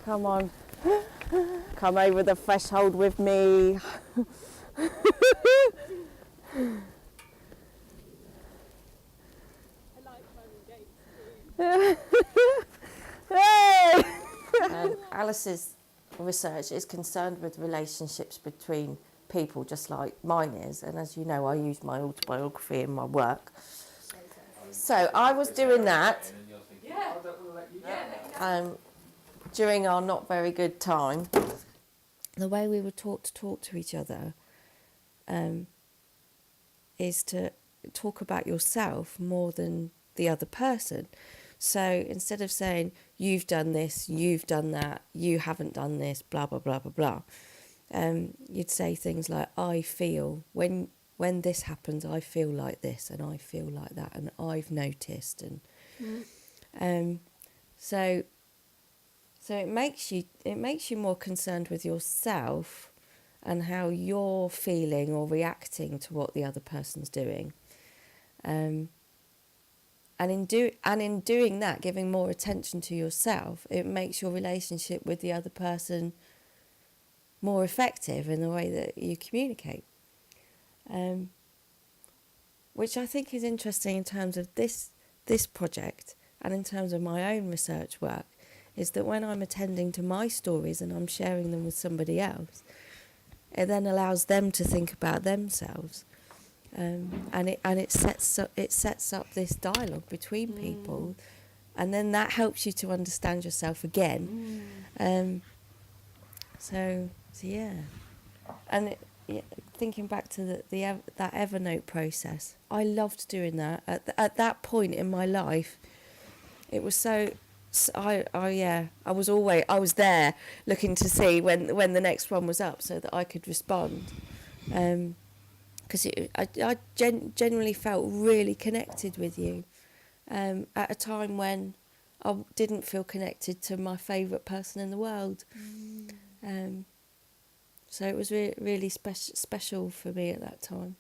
Come on. Come over the threshold with me. Hey! Alice's research is concerned with relationships between people, just like mine is. And as you know, I use my autobiography in my work. So I was doing that during our not very good time. The way we were taught to talk to each other is to talk about yourself more than the other person. So instead of saying, you've done this, you've done that, you haven't done this, blah, blah, blah, blah, blah, you'd say things like, I feel, when this happens, I feel like this, and I feel like that, and I've noticed. And so it makes you more concerned with yourself and how you're feeling or reacting to what the other person's doing. And in doing that, giving more attention to yourself, it makes your relationship with the other person more effective in the way that you communicate. Which I think is interesting in terms of this project and in terms of my own research work, is that when I'm attending to my stories and I'm sharing them with somebody else, it then allows them to think about themselves. And it sets up this dialogue between people, and then that helps you to understand yourself again. So yeah, and thinking back to that Evernote process, I loved doing that. At that point in my life, it was so. I was there looking to see when the next one was up so that I could respond. Because I genuinely felt really connected with you at a time when I didn't feel connected to my favourite person in the world. So it was really special for me at that time.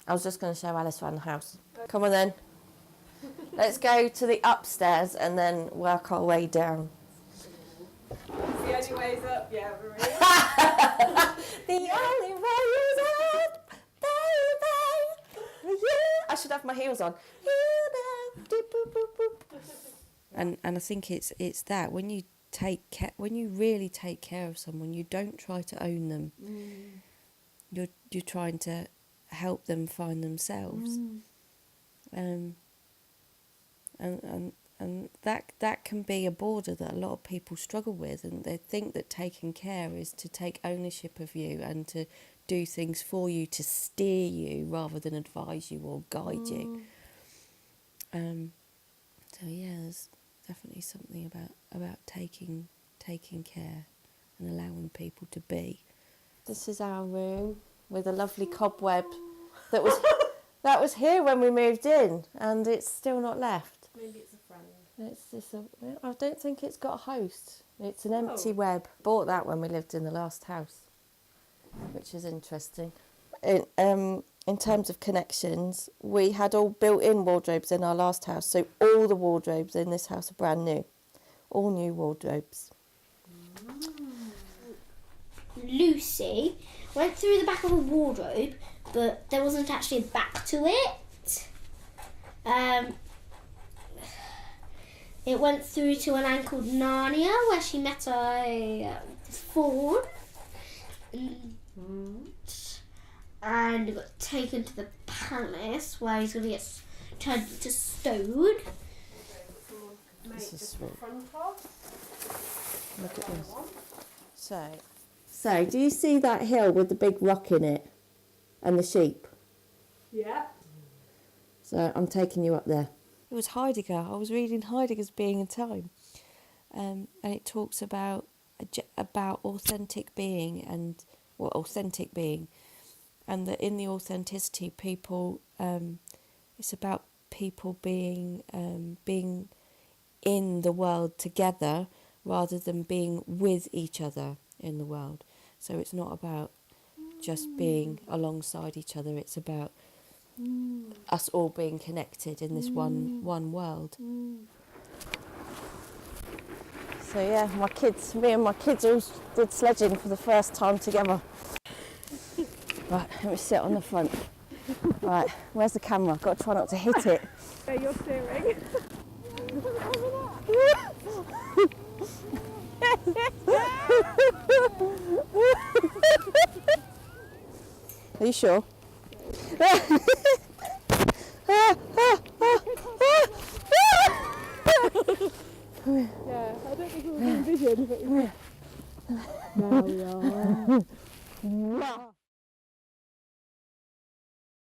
I was just going to show Alice around the house. Come on then. Let's go to the upstairs and then work our way down. The only way's up, yeah, Maria. The only way is up, baby. Yeah. I should have my heels on. And I think it's that when you really take care of someone, you don't try to own them. You're trying to help them find themselves. And that can be a border that a lot of people struggle with, and they think that taking care is to take ownership of you and to do things for you, to steer you rather than advise you or guide you. So yeah, there's definitely something about taking care and allowing people to be. This is our room with a lovely cobweb that was here when we moved in, and it's still not left. Maybe it's a friend. I don't think it's got a host. It's an empty web. Bought that when we lived in the last house, which is interesting. In terms of connections, we had all built-in wardrobes in our last house, so all the wardrobes in this house are brand new. All new wardrobes. Lucy went through the back of a wardrobe, but there wasn't actually a back to it. It went through to a land called Narnia, where she met a fawn, and got taken to the palace, where he's going to get turned into stone. This is sweet. Look at this. So, do you see that hill with the big rock in it and the sheep? Yeah. So I'm taking you up there. It was Heidegger. I was reading Heidegger's Being and Time, and it talks about authentic being and that in the authenticity, people, it's about people being in the world together rather than being with each other in the world. So it's not about just being alongside each other. It's about us all being connected in this one world. So yeah, me and my kids all did sledging for the first time together. Right, let me sit on the front. Right, where's the camera? Got to try not to hit it. Yeah, you're steering. Are you sure? Yeah, I don't think it was envisioned, but now we are.